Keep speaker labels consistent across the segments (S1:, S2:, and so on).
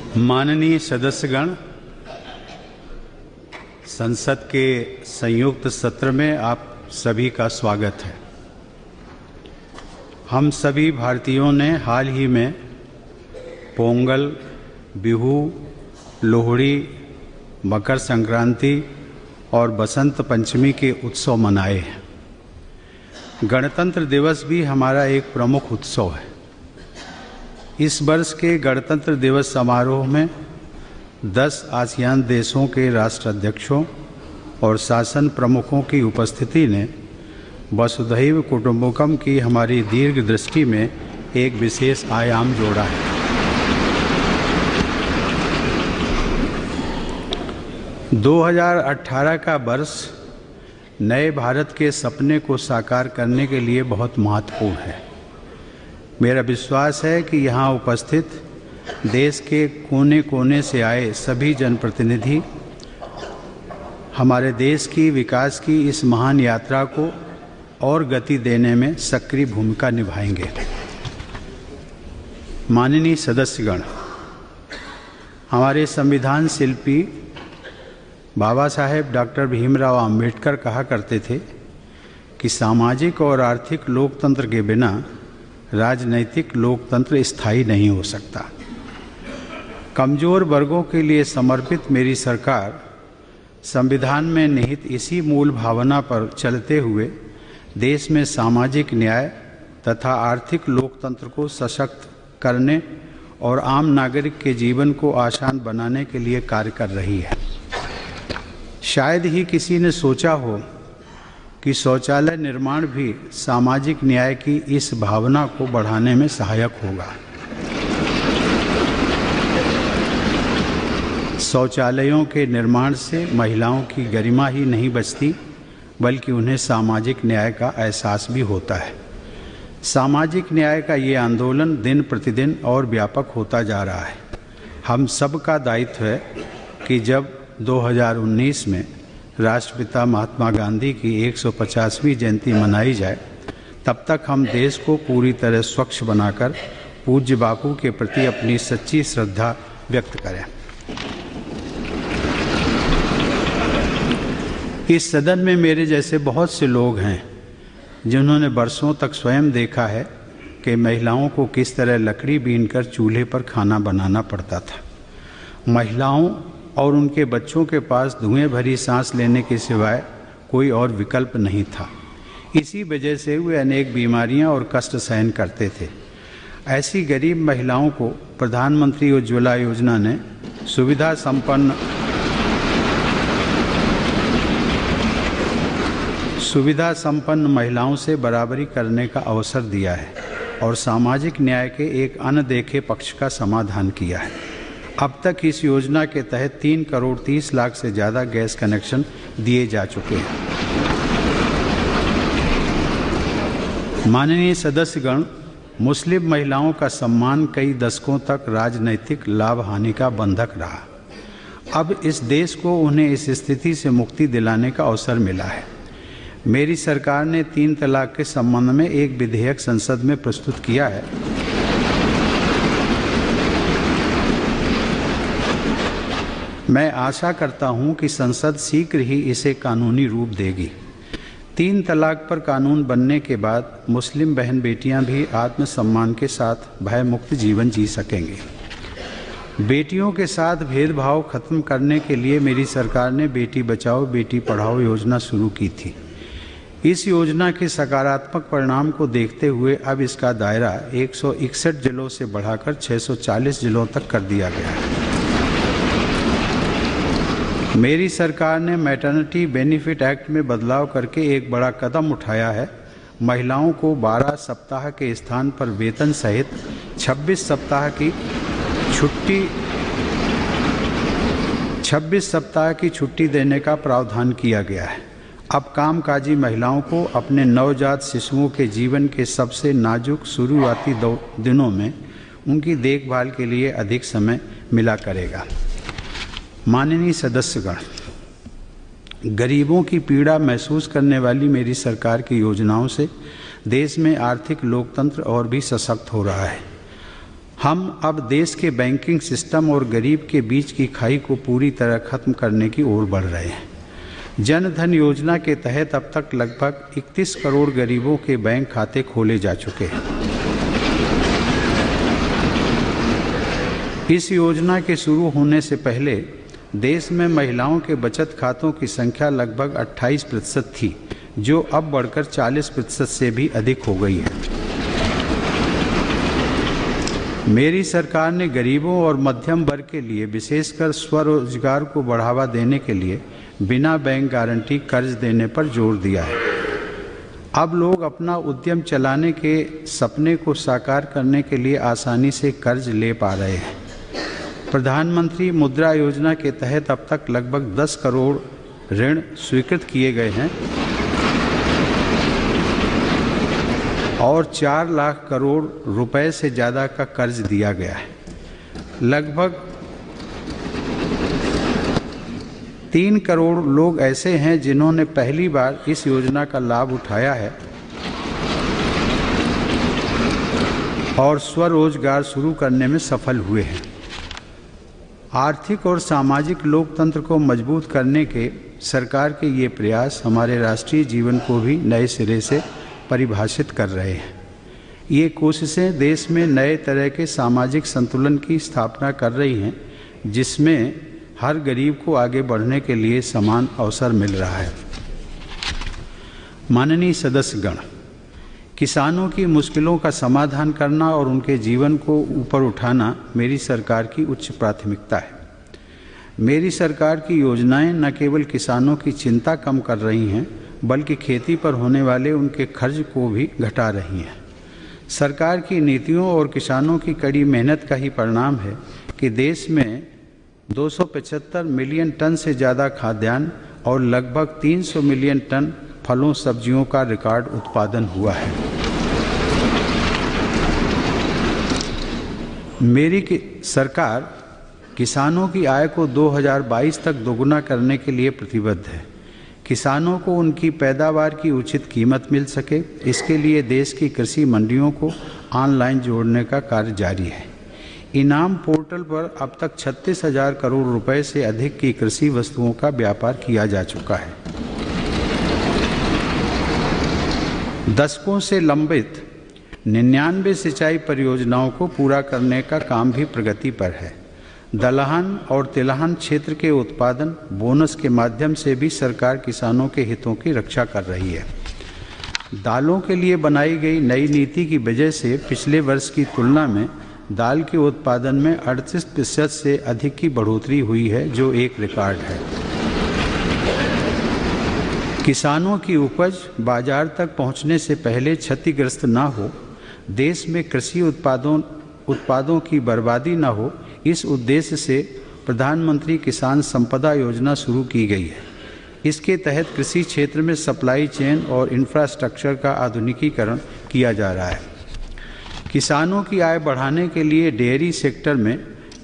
S1: माननीय सदस्यगण, संसद के संयुक्त सत्र में आप सभी का स्वागत है। हम सभी भारतीयों ने हाल ही में पोंगल, बिहू, लोहड़ी, मकर संक्रांति और बसंत पंचमी के उत्सव मनाए हैं। गणतंत्र दिवस भी हमारा एक प्रमुख उत्सव है। इस वर्ष के गणतंत्र दिवस समारोह में 10 आसियान देशों के राष्ट्राध्यक्षों और शासन प्रमुखों की उपस्थिति ने वसुधैव कुटुंबकम की हमारी दीर्घ दृष्टि में एक विशेष आयाम जोड़ा है। – 2018 का वर्ष नए भारत के सपने को साकार करने के लिए बहुत महत्वपूर्ण है। मेरा विश्वास है कि यहाँ उपस्थित देश के कोने कोने से आए सभी जनप्रतिनिधि हमारे देश की विकास की इस महान यात्रा को और गति देने में सक्रिय भूमिका निभाएंगे। माननीय सदस्यगण, हमारे संविधान शिल्पी बाबा साहेब डॉक्टर भीमराव अंबेडकर कहा करते थे कि सामाजिक और आर्थिक लोकतंत्र के बिना राजनैतिक लोकतंत्र स्थायी नहीं हो सकता। कमजोर वर्गों के लिए समर्पित मेरी सरकार संविधान में निहित इसी मूल भावना पर चलते हुए देश में सामाजिक न्याय तथा आर्थिक लोकतंत्र को सशक्त करने और आम नागरिक के जीवन को आसान बनाने के लिए कार्य कर रही है। शायद ही किसी ने सोचा हो कि शौचालय निर्माण भी सामाजिक न्याय की इस भावना को बढ़ाने में सहायक होगा। शौचालयों के निर्माण से महिलाओं की गरिमा ही नहीं बचती, बल्कि उन्हें सामाजिक न्याय का एहसास भी होता है। सामाजिक न्याय का ये आंदोलन दिन प्रतिदिन और व्यापक होता जा रहा है। हम सब का दायित्व है कि जब 2019 में राष्ट्रपिता महात्मा गांधी की 150वीं जयंती मनाई जाए, तब तक हम देश को पूरी तरह स्वच्छ बनाकर पूज्य बापू के प्रति अपनी सच्ची श्रद्धा व्यक्त करें। इस सदन में मेरे जैसे बहुत से लोग हैं जिन्होंने वर्षों तक स्वयं देखा है कि महिलाओं को किस तरह लकड़ी बीनकर चूल्हे पर खाना बनाना पड़ता था। महिलाओं और उनके बच्चों के पास धुएं भरी सांस लेने के सिवाय कोई और विकल्प नहीं था। इसी वजह से वे अनेक बीमारियां और कष्ट सहन करते थे। ऐसी गरीब महिलाओं को प्रधानमंत्री उज्ज्वला योजना ने सुविधा संपन्न महिलाओं से बराबरी करने का अवसर दिया है और सामाजिक न्याय के एक अनदेखे पक्ष का समाधान किया है। अब तक इस योजना के तहत 3 करोड़ 30 लाख से ज़्यादा गैस कनेक्शन दिए जा चुके हैं। माननीय सदस्यगण, मुस्लिम महिलाओं का सम्मान कई दशकों तक राजनैतिक लाभ हानि का बंधक रहा। अब इस देश को उन्हें इस स्थिति से मुक्ति दिलाने का अवसर मिला है। मेरी सरकार ने 3 तलाक के संबंध में एक विधेयक संसद में प्रस्तुत किया है। मैं आशा करता हूं कि संसद शीघ्र ही इसे कानूनी रूप देगी। 3 तलाक पर कानून बनने के बाद मुस्लिम बहन बेटियां भी आत्मसम्मान के साथ भयमुक्त जीवन जी सकेंगे। बेटियों के साथ भेदभाव खत्म करने के लिए मेरी सरकार ने बेटी बचाओ बेटी पढ़ाओ योजना शुरू की थी। इस योजना के सकारात्मक परिणाम को देखते हुए अब इसका दायरा 161 जिलों से बढ़ाकर 640 जिलों तक कर दिया गया है। मेरी सरकार ने मैटरनिटी बेनिफिट एक्ट में बदलाव करके एक बड़ा कदम उठाया है। महिलाओं को 12 सप्ताह के स्थान पर वेतन सहित 26 सप्ताह की छुट्टी देने का प्रावधान किया गया है। अब कामकाजी महिलाओं को अपने नवजात शिशुओं के जीवन के सबसे नाजुक शुरुआती दिनों में उनकी देखभाल के लिए अधिक समय मिला करेगा। माननीय सदस्यगण, गरीबों की पीड़ा महसूस करने वाली मेरी सरकार की योजनाओं से देश में आर्थिक लोकतंत्र और भी सशक्त हो रहा है। हम अब देश के बैंकिंग सिस्टम और गरीब के बीच की खाई को पूरी तरह खत्म करने की ओर बढ़ रहे हैं। जन धन योजना के तहत अब तक लगभग 31 करोड़ गरीबों के बैंक खाते खोले जा चुके हैं। इस योजना के शुरू होने से पहले देश में महिलाओं के बचत खातों की संख्या लगभग 28% थी, जो अब बढ़कर 40% से भी अधिक हो गई है। मेरी सरकार ने गरीबों और मध्यम वर्ग के लिए विशेषकर स्वरोजगार को बढ़ावा देने के लिए बिना बैंक गारंटी कर्ज देने पर जोर दिया है। अब लोग अपना उद्यम चलाने के सपने को साकार करने के लिए आसानी से कर्ज ले पा रहे हैं। प्रधानमंत्री मुद्रा योजना के तहत अब तक लगभग 10 करोड़ ऋण स्वीकृत किए गए हैं और 4 लाख करोड़ रुपए से ज़्यादा का कर्ज दिया गया है। लगभग 3 करोड़ लोग ऐसे हैं जिन्होंने पहली बार इस योजना का लाभ उठाया है और स्वरोजगार शुरू करने में सफल हुए हैं। आर्थिक और सामाजिक लोकतंत्र को मजबूत करने के सरकार के ये प्रयास हमारे राष्ट्रीय जीवन को भी नए सिरे से परिभाषित कर रहे हैं। ये कोशिशें देश में नए तरह के सामाजिक संतुलन की स्थापना कर रही हैं, जिसमें हर गरीब को आगे बढ़ने के लिए समान अवसर मिल रहा है। माननीय सदस्यगण, किसानों की मुश्किलों का समाधान करना और उनके जीवन को ऊपर उठाना मेरी सरकार की उच्च प्राथमिकता है। मेरी सरकार की योजनाएं न केवल किसानों की चिंता कम कर रही हैं, बल्कि खेती पर होने वाले उनके खर्च को भी घटा रही हैं। सरकार की नीतियों और किसानों की कड़ी मेहनत का ही परिणाम है कि देश में 275 मिलियन टन से ज़्यादा खाद्यान्न और लगभग 300 मिलियन टन फलों सब्जियों का रिकॉर्ड उत्पादन हुआ है। मेरी सरकार किसानों की आय को 2022 तक दोगुना करने के लिए प्रतिबद्ध है। किसानों को उनकी पैदावार की उचित कीमत मिल सके, इसके लिए देश की कृषि मंडियों को ऑनलाइन जोड़ने का कार्य जारी है। इनाम पोर्टल पर अब तक 36,000 करोड़ रुपए से अधिक की कृषि वस्तुओं का व्यापार किया जा चुका है। दशकों से लंबित 99 सिंचाई परियोजनाओं को पूरा करने का काम भी प्रगति पर है। दलहन और तिलहन क्षेत्र के उत्पादन बोनस के माध्यम से भी सरकार किसानों के हितों की रक्षा कर रही है। दालों के लिए बनाई गई नई नीति की वजह से पिछले वर्ष की तुलना में दाल के उत्पादन में 38% से अधिक की बढ़ोतरी हुई है, जो एक रिकॉर्ड है। किसानों की उपज बाजार तक पहुंचने से पहले क्षतिग्रस्त न हो, देश में कृषि उत्पादों की बर्बादी न हो, इस उद्देश्य से प्रधानमंत्री किसान संपदा योजना शुरू की गई है। इसके तहत कृषि क्षेत्र में सप्लाई चेन और इंफ्रास्ट्रक्चर का आधुनिकीकरण किया जा रहा है। किसानों की आय बढ़ाने के लिए डेयरी सेक्टर में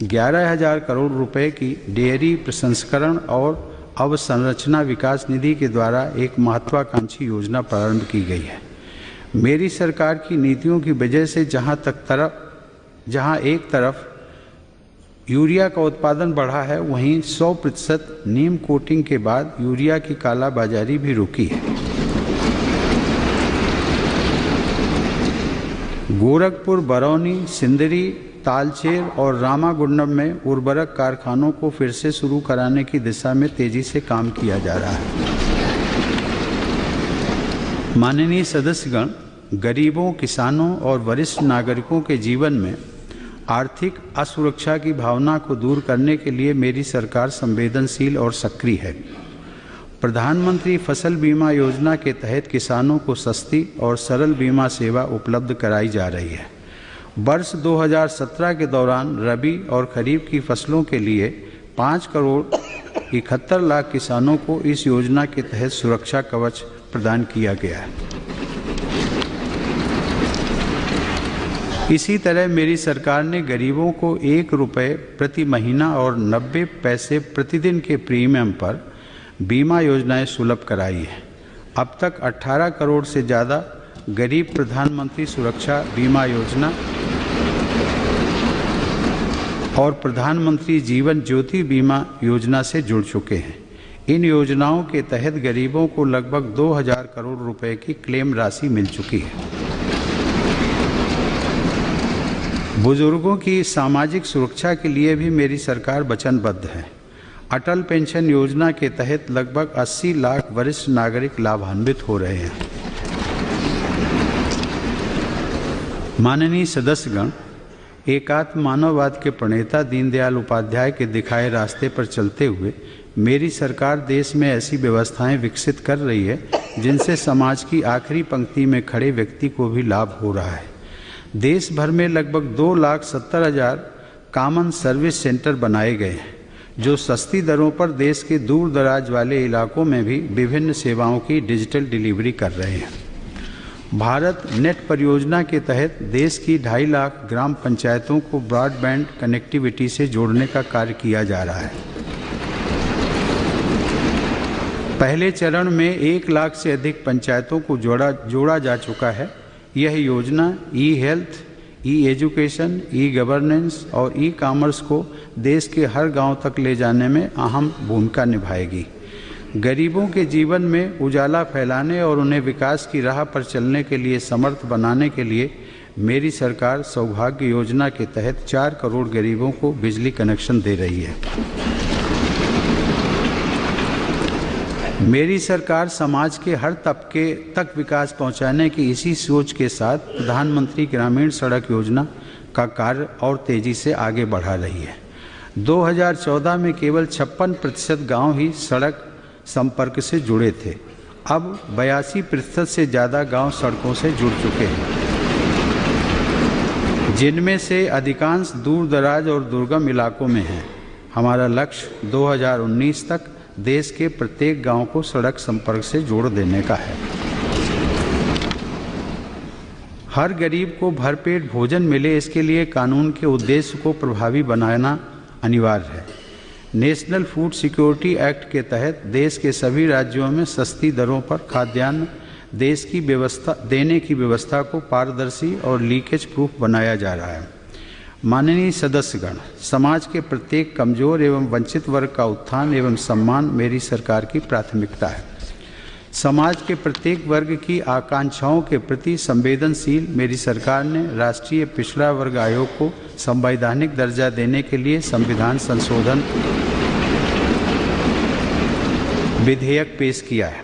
S1: 11,000 करोड़ रुपए की डेयरी प्रसंस्करण और अवसंरचना विकास निधि के द्वारा एक महत्वाकांक्षी योजना प्रारंभ की गई है। मेरी सरकार की नीतियों की वजह से जहां एक तरफ यूरिया का उत्पादन बढ़ा है, वहीं 100% नीम कोटिंग के बाद यूरिया की कालाबाजारी भी रुकी है। गोरखपुर, बरौनी, सिंदरी, तालचेर और रामागुंडम में उर्वरक कारखानों को फिर से शुरू कराने की दिशा में तेजी से काम किया जा रहा है। माननीय सदस्यगण, गरीबों, किसानों और वरिष्ठ नागरिकों के जीवन में आर्थिक असुरक्षा की भावना को दूर करने के लिए मेरी सरकार संवेदनशील और सक्रिय है। प्रधानमंत्री फसल बीमा योजना के तहत किसानों को सस्ती और सरल बीमा सेवा उपलब्ध कराई जा रही है। वर्ष 2017 के दौरान रबी और खरीफ की फसलों के लिए 5 करोड़ 71 लाख किसानों को इस योजना के तहत सुरक्षा कवच प्रदान किया गया है। इसी तरह मेरी सरकार ने गरीबों को 1 रुपये प्रति महीना और 90 पैसे प्रतिदिन के प्रीमियम पर बीमा योजनाएं सुलभ कराई है। अब तक 18 करोड़ से ज़्यादा गरीब प्रधानमंत्री सुरक्षा बीमा योजना और प्रधानमंत्री जीवन ज्योति बीमा योजना से जुड़ चुके हैं। इन योजनाओं के तहत गरीबों को लगभग 2000 करोड़ रुपए की क्लेम राशि मिल चुकी है। बुजुर्गों की सामाजिक सुरक्षा के लिए भी मेरी सरकार वचनबद्ध है। अटल पेंशन योजना के तहत लगभग 80 लाख वरिष्ठ नागरिक लाभान्वित हो रहे हैं। माननीय सदस्यगण, एकात्म मानववाद के प्रणेता दीनदयाल उपाध्याय के दिखाए रास्ते पर चलते हुए मेरी सरकार देश में ऐसी व्यवस्थाएं विकसित कर रही है जिनसे समाज की आखिरी पंक्ति में खड़े व्यक्ति को भी लाभ हो रहा है। देश भर में लगभग 2,70,000 कॉमन सर्विस सेंटर बनाए गए हैं जो सस्ती दरों पर देश के दूर दराज वाले इलाकों में भी विभिन्न सेवाओं की डिजिटल डिलीवरी कर रहे हैं। भारत नेट परियोजना के तहत देश की 2.5 लाख ग्राम पंचायतों को ब्रॉडबैंड कनेक्टिविटी से जोड़ने का कार्य किया जा रहा है। पहले चरण में 1 लाख से अधिक पंचायतों को जोड़ा जा चुका है। यह योजना ई हेल्थ, ई एजुकेशन, ई गवर्नेंस और ई कॉमर्स को देश के हर गांव तक ले जाने में अहम भूमिका निभाएगी। गरीबों के जीवन में उजाला फैलाने और उन्हें विकास की राह पर चलने के लिए समर्थ बनाने के लिए मेरी सरकार सौभाग्य योजना के तहत 4 करोड़ गरीबों को बिजली कनेक्शन दे रही है। मेरी सरकार समाज के हर तबके तक विकास पहुंचाने की इसी सोच के साथ प्रधानमंत्री ग्रामीण सड़क योजना का कार्य और तेजी से आगे बढ़ा रही है। 2014 में केवल 56% गाँव ही सड़क संपर्क से जुड़े थे। अब 82% से ज़्यादा गांव सड़कों से जुड़ चुके हैं, जिनमें से अधिकांश दूर दराज और दुर्गम इलाकों में हैं। हमारा लक्ष्य 2019 तक देश के प्रत्येक गांव को सड़क संपर्क से जोड़ देने का है। हर गरीब को भरपेट भोजन मिले, इसके लिए कानून के उद्देश्य को प्रभावी बनाना अनिवार्य है। नेशनल फूड सिक्योरिटी एक्ट के तहत देश के सभी राज्यों में सस्ती दरों पर खाद्यान्न देने की व्यवस्था को पारदर्शी और लीकेज प्रूफ बनाया जा रहा है। माननीय सदस्यगण, समाज के प्रत्येक कमजोर एवं वंचित वर्ग का उत्थान एवं सम्मान मेरी सरकार की प्राथमिकता है। समाज के प्रत्येक वर्ग की आकांक्षाओं के प्रति संवेदनशील मेरी सरकार ने राष्ट्रीय पिछड़ा वर्ग आयोग को संवैधानिक दर्जा देने के लिए संविधान संशोधन विधेयक पेश किया है।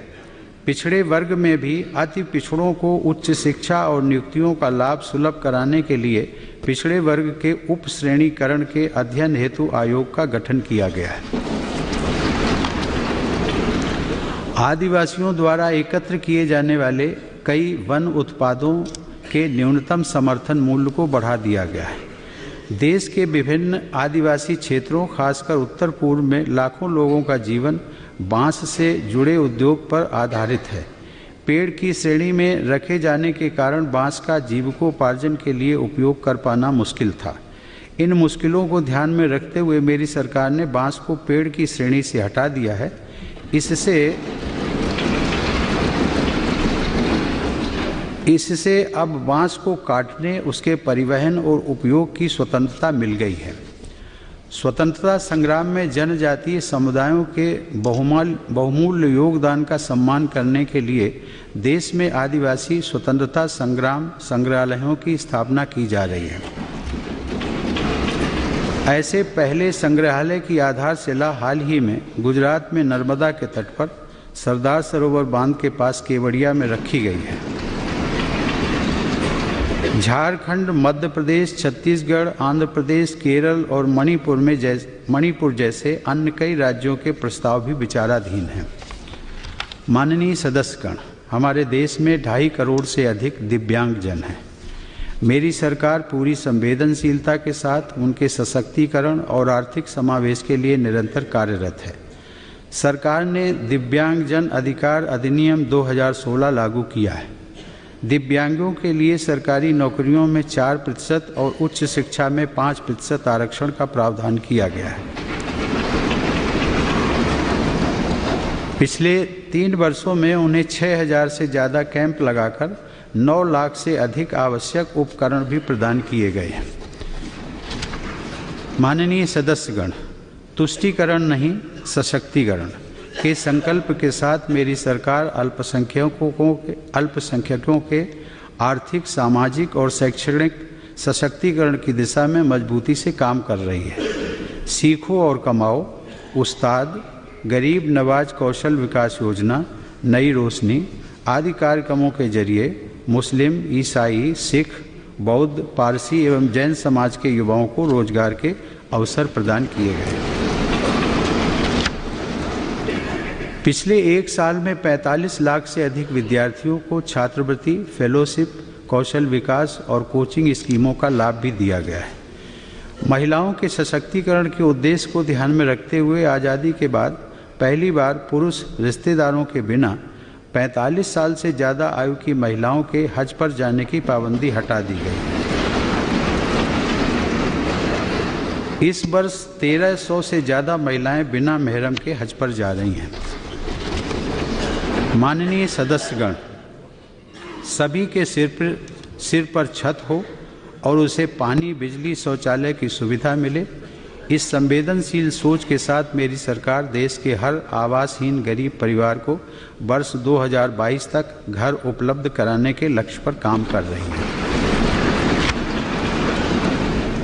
S1: पिछड़े वर्ग में भी अति पिछड़ों को उच्च शिक्षा और नियुक्तियों का लाभ सुलभ कराने के लिए पिछड़े वर्ग के उप श्रेणीकरण के अध्ययन हेतु आयोग का गठन किया गया है। आदिवासियों द्वारा एकत्र किए जाने वाले कई वन उत्पादों के न्यूनतम समर्थन मूल्य को बढ़ा दिया गया है। देश के विभिन्न आदिवासी क्षेत्रों, खासकर उत्तर पूर्व में लाखों लोगों का जीवन बांस से जुड़े उद्योग पर आधारित है। पेड़ की श्रेणी में रखे जाने के कारण बांस का जीविकोपार्जन के लिए उपयोग कर पाना मुश्किल था। इन मुश्किलों को ध्यान में रखते हुए मेरी सरकार ने बांस को पेड़ की श्रेणी से हटा दिया है। इससे अब बांस को काटने, उसके परिवहन और उपयोग की स्वतंत्रता मिल गई है। स्वतंत्रता संग्राम में जनजातीय समुदायों के बहुमूल्य योगदान का सम्मान करने के लिए देश में आदिवासी स्वतंत्रता संग्राम संग्रहालयों की स्थापना की जा रही है। ऐसे पहले संग्रहालय की आधारशिला हाल ही में गुजरात में नर्मदा के तट पर सरदार सरोवर बांध के पास केवड़िया में रखी गई है। झारखंड, मध्य प्रदेश, छत्तीसगढ़, आंध्र प्रदेश, केरल और मणिपुर जैसे अन्य कई राज्यों के प्रस्ताव भी विचाराधीन हैं। माननीय सदस्यगण, हमारे देश में 2.5 करोड़ से अधिक दिव्यांगजन हैं। मेरी सरकार पूरी संवेदनशीलता के साथ उनके सशक्तिकरण और आर्थिक समावेश के लिए निरंतर कार्यरत है। सरकार ने दिव्यांगजन अधिकार अधिनियम 2016 लागू किया है। दिव्यांगों के लिए सरकारी नौकरियों में 4% और उच्च शिक्षा में 5% आरक्षण का प्रावधान किया गया है। पिछले 3 वर्षों में उन्हें 6,000 से ज़्यादा कैंप लगाकर 9 लाख से अधिक आवश्यक उपकरण भी प्रदान किए गए हैं। माननीय सदस्यगण, तुष्टीकरण नहीं सशक्तिकरण के संकल्प के साथ मेरी सरकार अल्पसंख्यकों के आर्थिक, सामाजिक और शैक्षणिक सशक्तिकरण की दिशा में मजबूती से काम कर रही है। सीखो और कमाओ, उस्ताद, गरीब नवाज कौशल विकास योजना, नई रोशनी आदि कार्यक्रमों के जरिए मुस्लिम, ईसाई, सिख, बौद्ध, पारसी एवं जैन समाज के युवाओं को रोजगार के अवसर प्रदान किए गए। पिछले एक साल में 45 लाख से अधिक विद्यार्थियों को छात्रवृत्ति, फेलोशिप, कौशल विकास और कोचिंग स्कीमों का लाभ भी दिया गया है। महिलाओं के सशक्तिकरण के उद्देश्य को ध्यान में रखते हुए आज़ादी के बाद पहली बार पुरुष रिश्तेदारों के बिना 45 साल से ज़्यादा आयु की महिलाओं के हज पर जाने की पाबंदी हटा दी गई। इस वर्ष 1300 से ज़्यादा महिलाएं बिना महरम के हज पर जा रही हैं। माननीय सदस्यगण, सभी के सिर पर छत हो और उसे पानी, बिजली, शौचालय की सुविधा मिले, इस संवेदनशील सोच के साथ मेरी सरकार देश के हर आवासहीन गरीब परिवार को वर्ष 2022 तक घर उपलब्ध कराने के लक्ष्य पर काम कर रही है।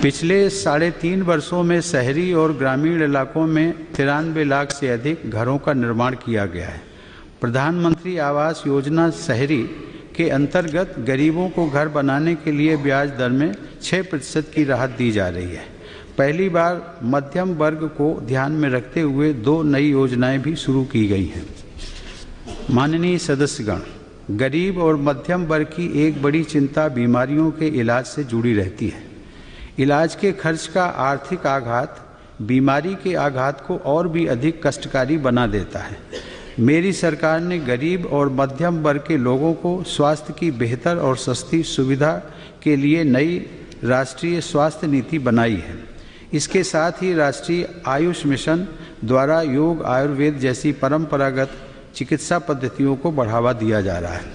S1: पिछले 3.5 वर्षों में शहरी और ग्रामीण इलाकों में 93 लाख से अधिक घरों का निर्माण किया गया है। प्रधानमंत्री आवास योजना शहरी के अंतर्गत गरीबों को घर बनाने के लिए ब्याज दर में 6% की राहत दी जा रही है। पहली बार मध्यम वर्ग को ध्यान में रखते हुए 2 नई योजनाएं भी शुरू की गई हैं। माननीय सदस्यगण, गरीब और मध्यम वर्ग की एक बड़ी चिंता बीमारियों के इलाज से जुड़ी रहती है। इलाज के खर्च का आर्थिक आघात बीमारी के आघात को और भी अधिक कष्टकारी बना देता है। मेरी सरकार ने गरीब और मध्यम वर्ग के लोगों को स्वास्थ्य की बेहतर और सस्ती सुविधा के लिए नई राष्ट्रीय स्वास्थ्य नीति बनाई है। इसके साथ ही राष्ट्रीय आयुष मिशन द्वारा योग, आयुर्वेद जैसी परंपरागत चिकित्सा पद्धतियों को बढ़ावा दिया जा रहा है।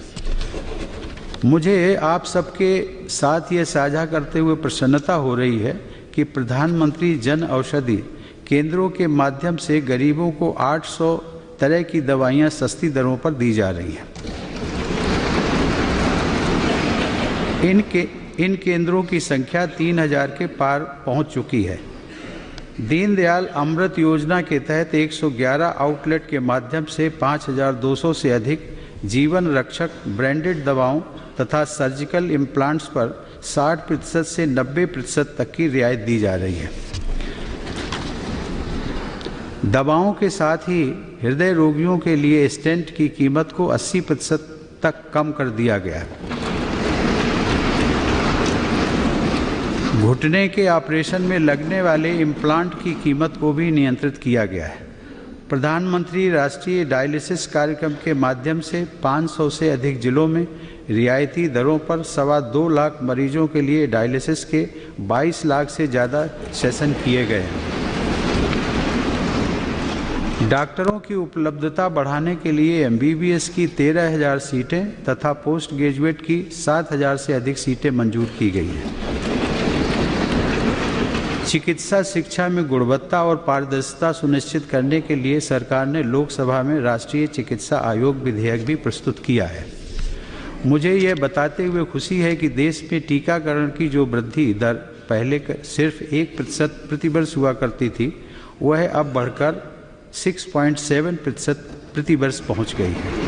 S1: मुझे आप सबके साथ ये साझा करते हुए प्रसन्नता हो रही है कि प्रधानमंत्री जन औषधि केंद्रों के माध्यम से गरीबों को 800 तरह की दवाइयाँ सस्ती दरों पर दी जा रही हैं। इन केंद्रों की संख्या 3000 के पार पहुंच चुकी है। दीनदयाल अमृत योजना के तहत 111 आउटलेट के माध्यम से 5200 से अधिक जीवन रक्षक ब्रांडेड दवाओं तथा सर्जिकल इम्प्लांट्स पर 60% से 90% तक की रियायत दी जा रही है। दवाओं के साथ ही हृदय रोगियों के लिए स्टेंट की कीमत को 80% तक कम कर दिया गया है। घुटने के ऑपरेशन में लगने वाले इम्प्लांट की कीमत को भी नियंत्रित किया गया है। प्रधानमंत्री राष्ट्रीय डायलिसिस कार्यक्रम के माध्यम से 500 से अधिक जिलों में रियायती दरों पर 2.25 लाख मरीजों के लिए डायलिसिस के 22 लाख से ज़्यादा सेशन किए गए हैं। डॉक्टरों की उपलब्धता बढ़ाने के लिए MBBS की 13,000 सीटें तथा पोस्ट ग्रेजुएट की 7,000 से अधिक सीटें मंजूर की गई हैं। चिकित्सा शिक्षा में गुणवत्ता और पारदर्शिता सुनिश्चित करने के लिए सरकार ने लोकसभा में राष्ट्रीय चिकित्सा आयोग विधेयक भी प्रस्तुत किया है। मुझे यह बताते हुए खुशी है कि देश में टीकाकरण की जो वृद्धि दर पहले सिर्फ 1% प्रतिवर्ष हुआ करती थी, वह अब बढ़कर 6.7% प्रतिवर्ष पहुंच गई है।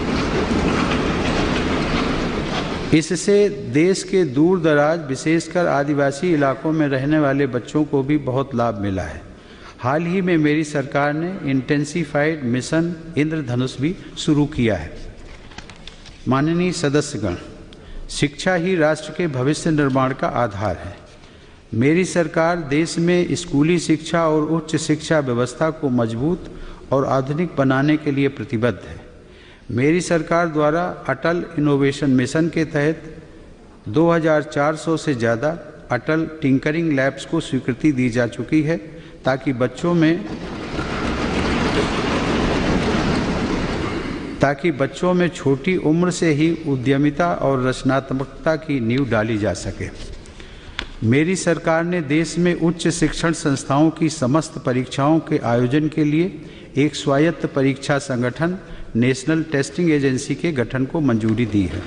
S1: इससे देश के दूर दराज विशेषकर आदिवासी इलाकों में रहने वाले बच्चों को भी बहुत लाभ मिला है। हाल ही में मेरी सरकार ने इंटेंसिफाइड मिशन इंद्रधनुष भी शुरू किया है। माननीय सदस्यगण, शिक्षा ही राष्ट्र के भविष्य निर्माण का आधार है। मेरी सरकार देश में स्कूली शिक्षा और उच्च शिक्षा व्यवस्था को मजबूत और आधुनिक बनाने के लिए प्रतिबद्ध है। मेरी सरकार द्वारा अटल इनोवेशन मिशन के तहत 2400 से ज़्यादा अटल टिंकरिंग लैब्स को स्वीकृति दी जा चुकी है ताकि बच्चों में छोटी उम्र से ही उद्यमिता और रचनात्मकता की नींव डाली जा सके। मेरी सरकार ने देश में उच्च शिक्षण संस्थाओं की समस्त परीक्षाओं के आयोजन के लिए एक स्वायत्त परीक्षा संगठन नेशनल टेस्टिंग एजेंसी के गठन को मंजूरी दी है।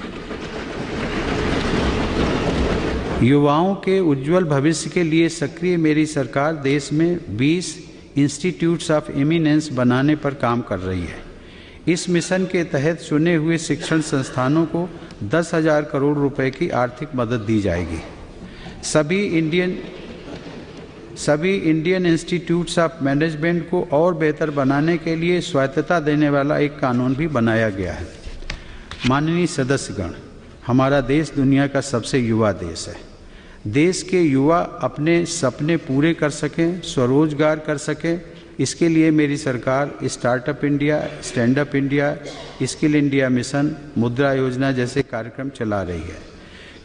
S1: युवाओं के उज्जवल भविष्य के लिए सक्रिय मेरी सरकार देश में 20 इंस्टीट्यूट्स ऑफ एमिनेंस बनाने पर काम कर रही है। इस मिशन के तहत चुने हुए शिक्षण संस्थानों को 10,000 करोड़ रुपए की आर्थिक मदद दी जाएगी। सभी इंडियन इंस्टीट्यूट्स ऑफ मैनेजमेंट को और बेहतर बनाने के लिए स्वायत्तता देने वाला एक कानून भी बनाया गया है। माननीय सदस्यगण, हमारा देश दुनिया का सबसे युवा देश है। देश के युवा अपने सपने पूरे कर सकें, स्वरोजगार कर सकें, इसके लिए मेरी सरकार startup India, stand up India, skill India mission, मुद्रा योजना जैसे कार्यक्रम चला रही है।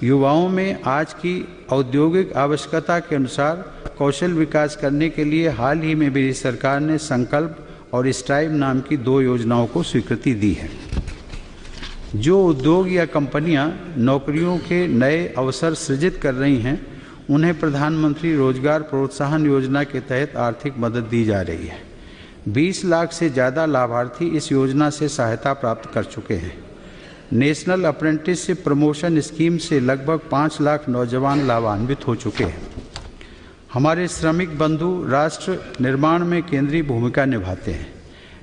S1: युवाओं में आज की औद्योगिक आवश्यकता के अनुसार कौशल विकास करने के लिए हाल ही में मेरी सरकार ने संकल्प और स्ट्राइव नाम की 2 योजनाओं को स्वीकृति दी है। जो उद्योग या कंपनियां नौकरियों के नए अवसर सृजित कर रही हैं, उन्हें प्रधानमंत्री रोजगार प्रोत्साहन योजना के तहत आर्थिक मदद दी जा रही है। 20 लाख से ज़्यादा लाभार्थी इस योजना से सहायता प्राप्त कर चुके हैं। नेशनल अप्रेंटिसशिप प्रमोशन स्कीम से लगभग 5 लाख नौजवान लाभान्वित हो चुके हैं। हमारे श्रमिक बंधु राष्ट्र निर्माण में केंद्रीय भूमिका निभाते हैं।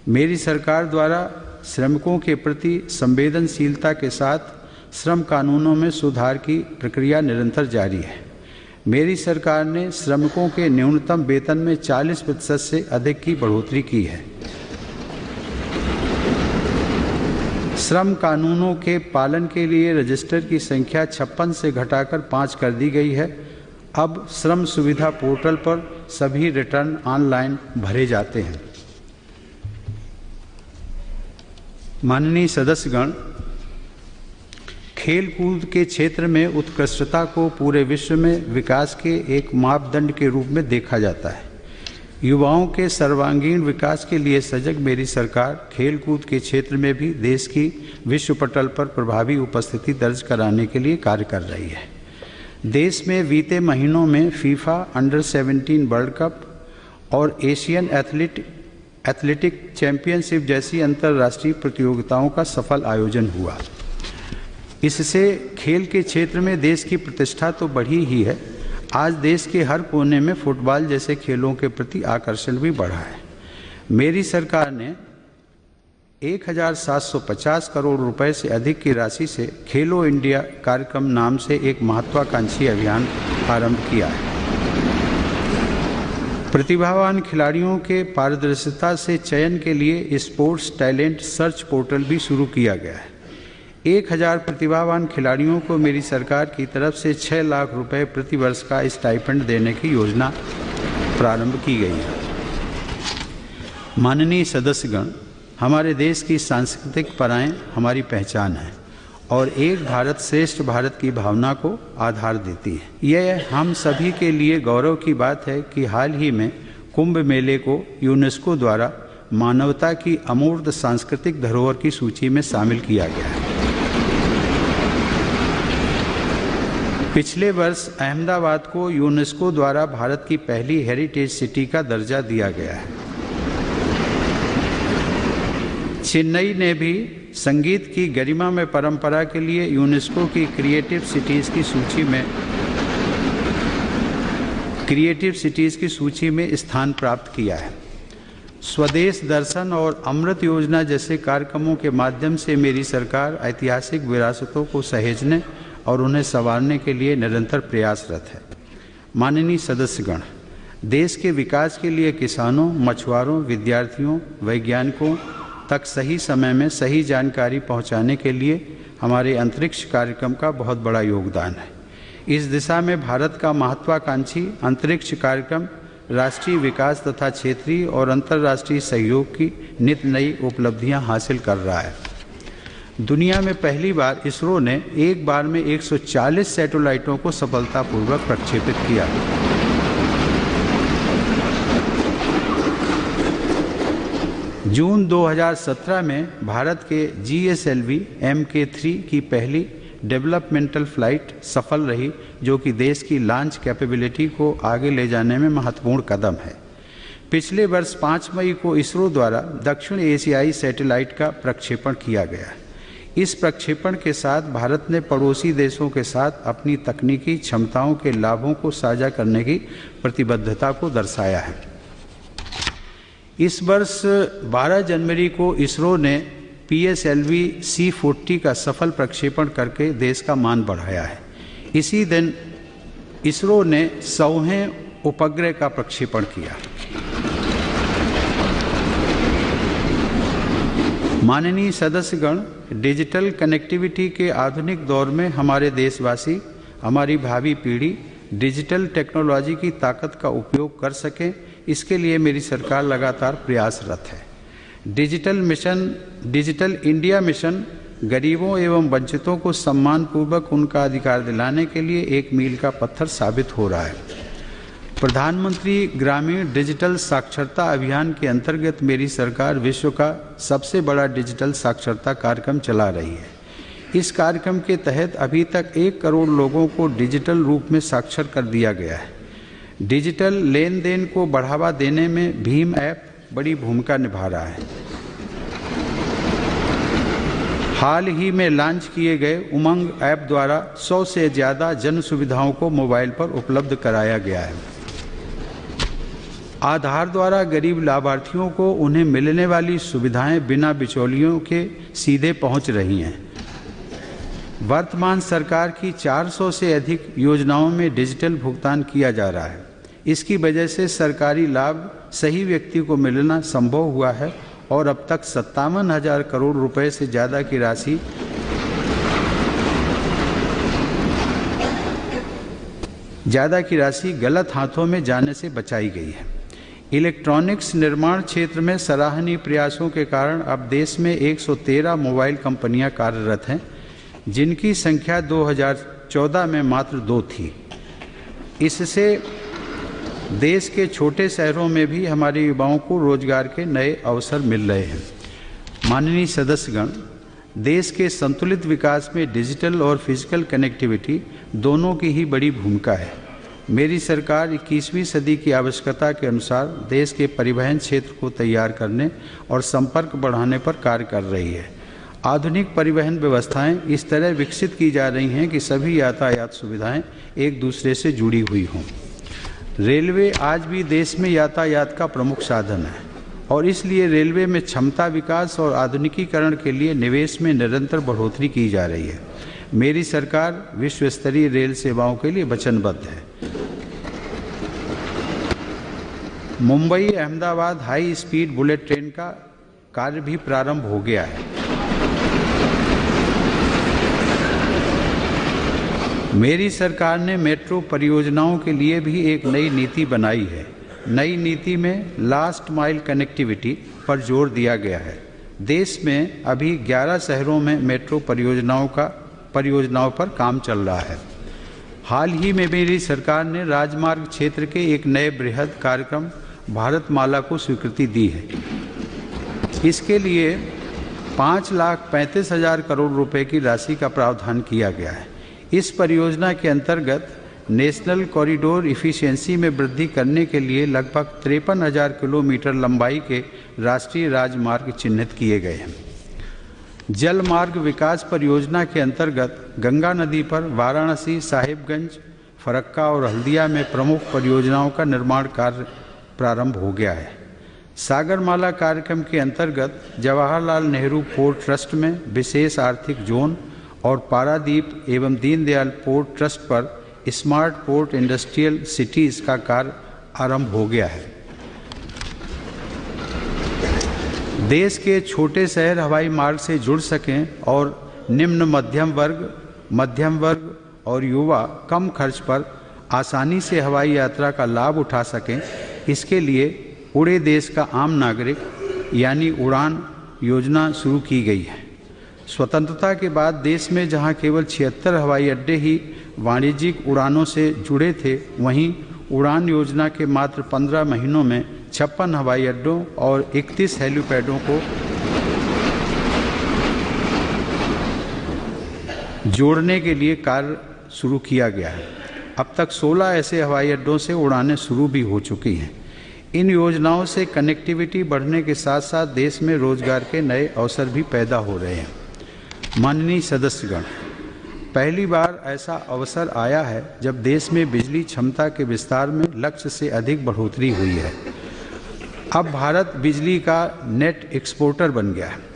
S1: मेरी सरकार द्वारा श्रमिकों के प्रति संवेदनशीलता के साथ श्रम कानूनों में सुधार की प्रक्रिया निरंतर जारी है। मेरी सरकार ने श्रमिकों के न्यूनतम वेतन में 40% से अधिक की बढ़ोतरी की है। श्रम कानूनों के पालन के लिए रजिस्टर की संख्या 56 से घटाकर 5 कर दी गई है। अब श्रम सुविधा पोर्टल पर सभी रिटर्न ऑनलाइन भरे जाते हैं। माननीय सदस्यगण, खेल कूद के क्षेत्र में उत्कृष्टता को पूरे विश्व में विकास के एक मापदंड के रूप में देखा जाता है। युवाओं के सर्वांगीण विकास के लिए सजग मेरी सरकार खेल कूद के क्षेत्र में भी देश की विश्व पटल पर प्रभावी उपस्थिति दर्ज कराने के लिए कार्य कर रही है। देश में बीते महीनों में फीफा अंडर 17 वर्ल्ड कप और एशियन एथलेटिक चैंपियनशिप जैसी अंतर्राष्ट्रीय प्रतियोगिताओं का सफल आयोजन हुआ। इससे खेल के क्षेत्र में देश की प्रतिष्ठा तो बढ़ी ही है, आज देश के हर कोने में फुटबॉल जैसे खेलों के प्रति आकर्षण भी बढ़ा है। मेरी सरकार ने 1,750 करोड़ रुपए से अधिक की राशि से खेलो इंडिया कार्यक्रम नाम से एक महत्वाकांक्षी अभियान आरंभ किया है। प्रतिभावान खिलाड़ियों के पारदर्शिता से चयन के लिए स्पोर्ट्स टैलेंट सर्च पोर्टल भी शुरू किया गया है। 1,000 प्रतिभावान खिलाड़ियों को मेरी सरकार की तरफ से 6 लाख रुपए प्रति वर्ष का स्टाइपेंड देने की योजना प्रारंभ की गई है। माननीय सदस्यगण, हमारे देश की सांस्कृतिक परंपराएं हमारी पहचान है और एक भारत श्रेष्ठ भारत की भावना को आधार देती है। यह हम सभी के लिए गौरव की बात है कि हाल ही में कुंभ मेले को यूनेस्को द्वारा मानवता की अमूर्त सांस्कृतिक धरोहर की सूची में शामिल किया गया है। पिछले वर्ष अहमदाबाद को यूनेस्को द्वारा भारत की पहली हेरिटेज सिटी का दर्जा दिया गया है। चेन्नई ने भी संगीत की गरिमा में परंपरा के लिए यूनेस्को की क्रिएटिव सिटीज़ की सूची में स्थान प्राप्त किया है। स्वदेश दर्शन और अमृत योजना जैसे कार्यक्रमों के माध्यम से मेरी सरकार ऐतिहासिक विरासतों को सहेजने और उन्हें संवारने के लिए निरंतर प्रयासरत है। माननीय सदस्यगण, देश के विकास के लिए किसानों, मछुआरों, विद्यार्थियों, वैज्ञानिकों तक सही समय में सही जानकारी पहुंचाने के लिए हमारे अंतरिक्ष कार्यक्रम का बहुत बड़ा योगदान है। इस दिशा में भारत का महत्वाकांक्षी अंतरिक्ष कार्यक्रम राष्ट्रीय विकास तथा क्षेत्रीय और अंतर्राष्ट्रीय सहयोग की नित नई उपलब्धियां हासिल कर रहा है। दुनिया में पहली बार इसरो ने एक बार में 140 सैटेलाइटों को सफलतापूर्वक प्रक्षेपित किया। जून 2017 में भारत के GSLV Mk3 की पहली डेवलपमेंटल फ्लाइट सफल रही, जो कि देश की लॉन्च कैपेबिलिटी को आगे ले जाने में महत्वपूर्ण कदम है। पिछले वर्ष 5 मई को इसरो द्वारा दक्षिण एशियाई सैटेलाइट का प्रक्षेपण किया गया। इस प्रक्षेपण के साथ भारत ने पड़ोसी देशों के साथ अपनी तकनीकी क्षमताओं के लाभों को साझा करने की प्रतिबद्धता को दर्शाया है। इस वर्ष 12 जनवरी को इसरो ने PSLV C40 का सफल प्रक्षेपण करके देश का मान बढ़ाया है। इसी दिन इसरो ने 100वें उपग्रह का प्रक्षेपण किया। माननीय सदस्यगण, डिजिटल कनेक्टिविटी के आधुनिक दौर में हमारे देशवासी, हमारी भावी पीढ़ी डिजिटल टेक्नोलॉजी की ताकत का उपयोग कर सकें, इसके लिए मेरी सरकार लगातार प्रयासरत है। डिजिटल इंडिया मिशन गरीबों एवं वंचितों को सम्मानपूर्वक उनका अधिकार दिलाने के लिए एक मील का पत्थर साबित हो रहा है। प्रधानमंत्री ग्रामीण डिजिटल साक्षरता अभियान के अंतर्गत मेरी सरकार विश्व का सबसे बड़ा डिजिटल साक्षरता कार्यक्रम चला रही है। इस कार्यक्रम के तहत अभी तक 1 करोड़ लोगों को डिजिटल रूप में साक्षर कर दिया गया है। डिजिटल लेन देन को बढ़ावा देने में भीम ऐप बड़ी भूमिका निभा रहा है। हाल ही में लॉन्च किए गए उमंग ऐप द्वारा 100 से ज़्यादा जन सुविधाओं को मोबाइल पर उपलब्ध कराया गया है। आधार द्वारा गरीब लाभार्थियों को उन्हें मिलने वाली सुविधाएं बिना बिचौलियों के सीधे पहुंच रही हैं। वर्तमान सरकार की 400 से अधिक योजनाओं में डिजिटल भुगतान किया जा रहा है। इसकी वजह से सरकारी लाभ सही व्यक्ति को मिलना संभव हुआ है और अब तक 57,000 करोड़ रुपए से ज़्यादा की राशि गलत हाथों में जाने से बचाई गई है। इलेक्ट्रॉनिक्स निर्माण क्षेत्र में सराहनीय प्रयासों के कारण अब देश में 113 मोबाइल कंपनियां कार्यरत हैं, जिनकी संख्या 2014 में मात्र 2 थी। इससे देश के छोटे शहरों में भी हमारे युवाओं को रोजगार के नए अवसर मिल रहे हैं। माननीय सदस्यगण, देश के संतुलित विकास में डिजिटल और फिजिकल कनेक्टिविटी दोनों की ही बड़ी भूमिका है। मेरी सरकार 21वीं सदी की आवश्यकता के अनुसार देश के परिवहन क्षेत्र को तैयार करने और संपर्क बढ़ाने पर कार्य कर रही है। आधुनिक परिवहन व्यवस्थाएं इस तरह विकसित की जा रही हैं कि सभी यातायात सुविधाएं एक दूसरे से जुड़ी हुई हों। रेलवे आज भी देश में यातायात का प्रमुख साधन है और इसलिए रेलवे में क्षमता विकास और आधुनिकीकरण के लिए निवेश में निरंतर बढ़ोतरी की जा रही है। मेरी सरकार विश्व स्तरीय रेल सेवाओं के लिए वचनबद्ध है। Mumbai Ahmedabad high speed bullet train का कार्य भी प्रारंभ हो गया है। मेरी सरकार ने मेट्रो परियोजनाओं के लिए भी एक नई नीति बनाई है। नई नीति में लास्ट माइल कनेक्टिविटी पर जोर दिया गया है। देश में अभी 11 शहरों में मेट्रो परियोजनाओं पर काम चल रहा है। हाल ही में मेरी सरकार ने राजमार्ग क्षेत्र के एक नए बृहद कार्यक्रम भारतमाला को स्वीकृति दी है। इसके लिए 5,35,000 करोड़ रुपए की राशि का प्रावधान किया गया है। इस परियोजना के अंतर्गत नेशनल कॉरिडोर इफिशिएंसी में वृद्धि करने के लिए लगभग 53,000 किलोमीटर लंबाई के राष्ट्रीय राजमार्ग चिन्हित किए गए हैं। जल मार्ग विकास परियोजना के अंतर्गत गंगा नदी पर वाराणसी, साहिबगंज, फरक्का और हल्दिया में प्रमुख परियोजनाओं का निर्माण कार्य प्रारंभ हो गया है। सागरमाला कार्यक्रम के अंतर्गत जवाहरलाल नेहरू पोर्ट ट्रस्ट में विशेष आर्थिक जोन और पारादीप एवं दीनदयाल पोर्ट ट्रस्ट पर स्मार्ट पोर्ट इंडस्ट्रियल सिटीज़ का कार्य आरंभ हो गया है। देश के छोटे शहर हवाई मार्ग से जुड़ सकें और निम्न मध्यम वर्ग और युवा कम खर्च पर आसानी से हवाई यात्रा का लाभ उठा सकें, इसके लिए उड़े देश का आम नागरिक यानी उड़ान योजना शुरू की गई है। स्वतंत्रता के बाद देश में जहां केवल 76 हवाई अड्डे ही वाणिज्यिक उड़ानों से जुड़े थे, वहीं उड़ान योजना के मात्र 15 महीनों में 56 हवाई अड्डों और 31 हेलीपैडों को जोड़ने के लिए कार्य शुरू किया गया है। अब तक 16 ऐसे हवाई अड्डों से उड़ानें शुरू भी हो चुकी हैं। इन योजनाओं से कनेक्टिविटी बढ़ने के साथ साथ देश में रोजगार के नए अवसर भी पैदा हो रहे हैं। माननीय सदस्यगण, पहली बार ऐसा अवसर आया है जब देश में बिजली क्षमता के विस्तार में लक्ष्य से अधिक बढ़ोतरी हुई है। अब भारत बिजली का नेट एक्सपोर्टर बन गया है।